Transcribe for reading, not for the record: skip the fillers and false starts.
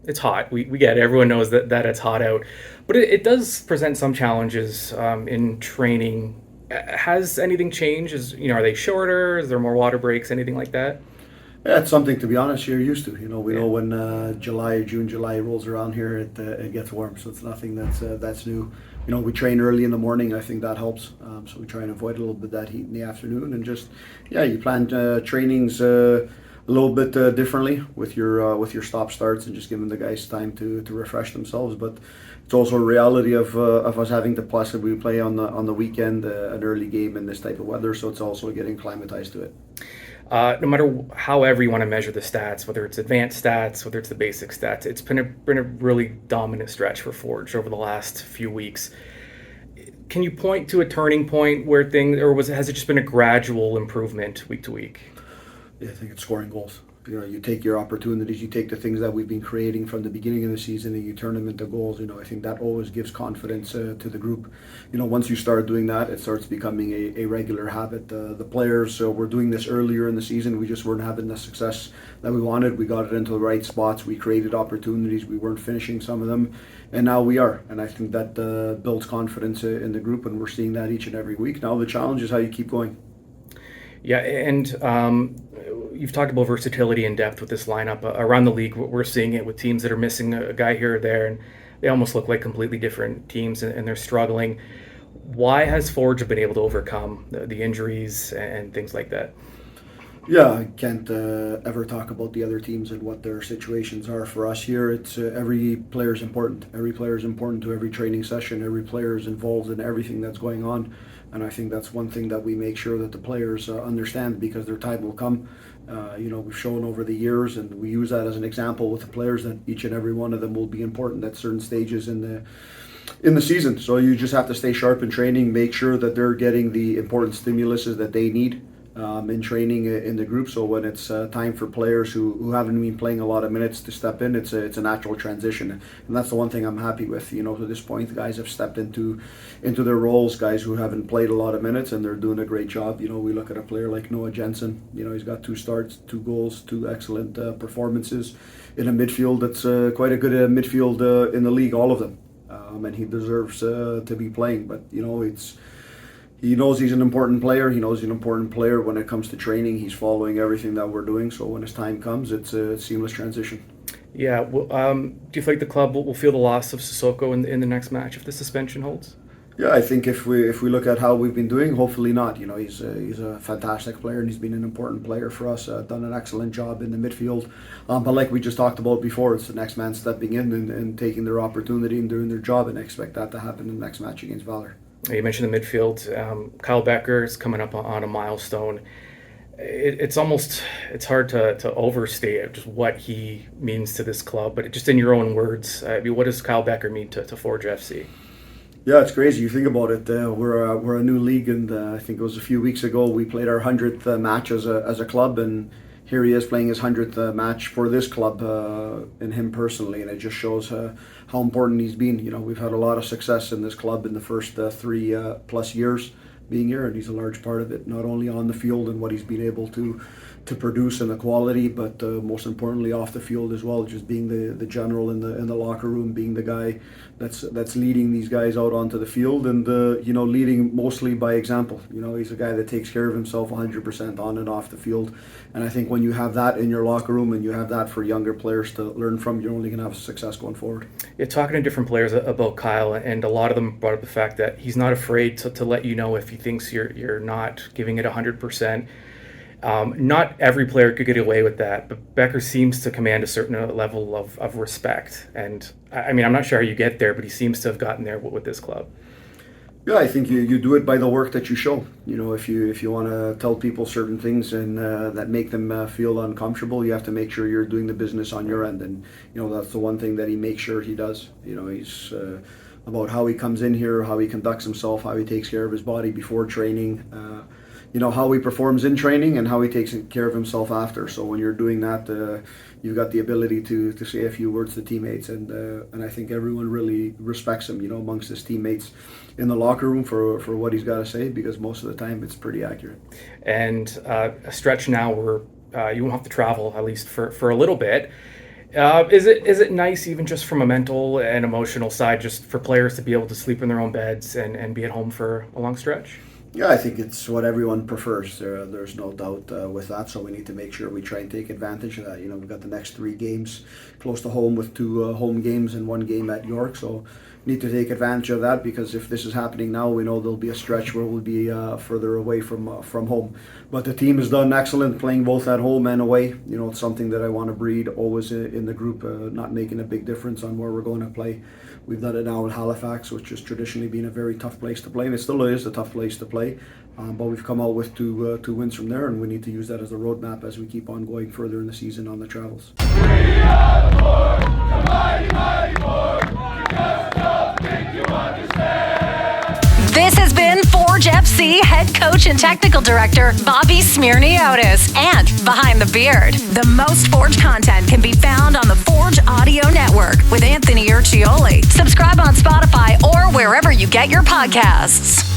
it's hot. We get it. Everyone knows that it's hot out, but it does present some challenges in training. Has anything changed? Are they shorter? Is there more water breaks? Anything like that? Yeah, it's something to be honest. You're used to. We Yeah. know when July rolls around here, it gets warm. So it's nothing that's new. We train early in the morning. I think that helps. So we try and avoid a little bit of that heat in the afternoon, and just yeah, you plan trainings a little bit differently with your stop starts and just giving the guys time to refresh themselves. But it's also a reality of us having to possibly play on the weekend an early game in this type of weather. So it's also getting acclimatized to it. No matter however you want to measure the stats, whether it's advanced stats, whether it's the basic stats, it's been a really dominant stretch for Forge over the last few weeks. Can you point to a turning point where things, or has it just been a gradual improvement week to week? Yeah, I think it's scoring goals. You take your opportunities, you take the things that we've been creating from the beginning of the season, and you turn them into goals. I think that always gives confidence to the group. Once you start doing that, it starts becoming a regular habit. The players were doing this earlier in the season. We just weren't having the success that we wanted. We got it into the right spots. We created opportunities. We weren't finishing some of them, and now we are. And I think that builds confidence in the group, and we're seeing that each and every week. Now the challenge is how you keep going. Yeah, and you've talked about versatility and depth with this lineup around the league. We're seeing it with teams that are missing a guy here or there, and they almost look like completely different teams, and they're struggling. Why has Forge been able to overcome the injuries and things like that? Yeah, I can't ever talk about the other teams and what their situations are. For us here, it's every player is important. Every player is important to every training session. Every player is involved in everything that's going on, and I think that's one thing that we make sure that the players understand because their time will come. We've shown over the years, and we use that as an example with the players that each and every one of them will be important at certain stages in the season. So you just have to stay sharp in training, make sure that they're getting the important stimuluses that they need in training in the group. So when it's time for players who haven't been playing a lot of minutes to step in, it's a natural transition, and that's the one thing I'm happy with. To this point, the guys have stepped into their roles. Guys who haven't played a lot of minutes, and they're doing a great job. We look at a player like Noah Jensen. He's got 2 starts, 2 goals, 2 excellent performances in a midfield that's quite a good midfield in the league. All of them. And he deserves to be playing. But he knows he's an important player. He knows he's an important player when it comes to training. He's following everything that we're doing. So when his time comes, it's a seamless transition. Yeah, well, do you think the club will feel the loss of Sissoko in the next match if the suspension holds? Yeah, I think if we look at how we've been doing, hopefully not. He's a fantastic player and he's been an important player for us. Done an excellent job in the midfield. But like we just talked about before, it's the next man stepping in and taking their opportunity and doing their job, and I expect that to happen in the next match against Valor. You mentioned the midfield. Kyle Becker is coming up on a milestone. It's hard to overstate just what he means to this club. But just in your own words, what does Kyle Becker mean to Forge FC? Yeah, it's crazy. You think about it. We're a new league, and I think it was a few weeks ago we played our 100th match as a club, and here he is playing his 100th match for this club, and him personally, and it just shows how important he's been. We've had a lot of success in this club in the first 3 plus years being here, and he's a large part of it, not only on the field and what he's been able to produce and the quality, but most importantly off the field as well. Just being the general in the locker room, being the guy that's leading these guys out onto the field, and leading mostly by example. He's a guy that takes care of himself 100% on and off the field, and I think when you have that in your locker room and you have that for younger players to learn from, you're only going to have success going forward. Yeah, talking to different players about Kyle, and a lot of them brought up the fact that he's not afraid to let you know if he thinks you're not giving it 100%. Not every player could get away with that, but Becker seems to command a certain level of respect. And I mean, I'm not sure how you get there, but he seems to have gotten there with this club. Yeah, I think you do it by the work that you show. If you want to tell people certain things and that make them feel uncomfortable, you have to make sure you're doing the business on your end, and that's the one thing that he makes sure he does. He's about how he comes in here, how he conducts himself, how he takes care of his body before training. How he performs in training and how he takes care of himself after. So when you're doing that, you've got the ability to say a few words to teammates, and I think everyone really respects him. Amongst his teammates in the locker room for what he's got to say, because most of the time it's pretty accurate. And a stretch now where you won't have to travel, at least for a little bit. Is it nice, even just from a mental and emotional side, just for players to be able to sleep in their own beds and be at home for a long stretch? Yeah, I think it's what everyone prefers. There's no doubt with that. So we need to make sure we try and take advantage of that. We've got the next 3 games close to home with 2 home games and 1 game at York. So we need to take advantage of that, because if this is happening now, we know there'll be a stretch where we'll be further away from home. But the team has done excellent playing both at home and away. It's something that I want to breed always in the group, not making a big difference on where we're going to play. We've done it now in Halifax, which has traditionally been a very tough place to play, and it still is a tough place to play. But we've come out with two wins from there, and we need to use that as a roadmap as we keep on going further in the season on the travels. We are the Lord, the mighty, mighty Lord. You just don't think you understand. This has been Forge FC head coach and technical director Bobby Smyrniotis and Behind the Beard. The most Forge content can be found on the Forge Audio Network with Anthony Urciuoli. Subscribe on Spotify or wherever you get your podcasts.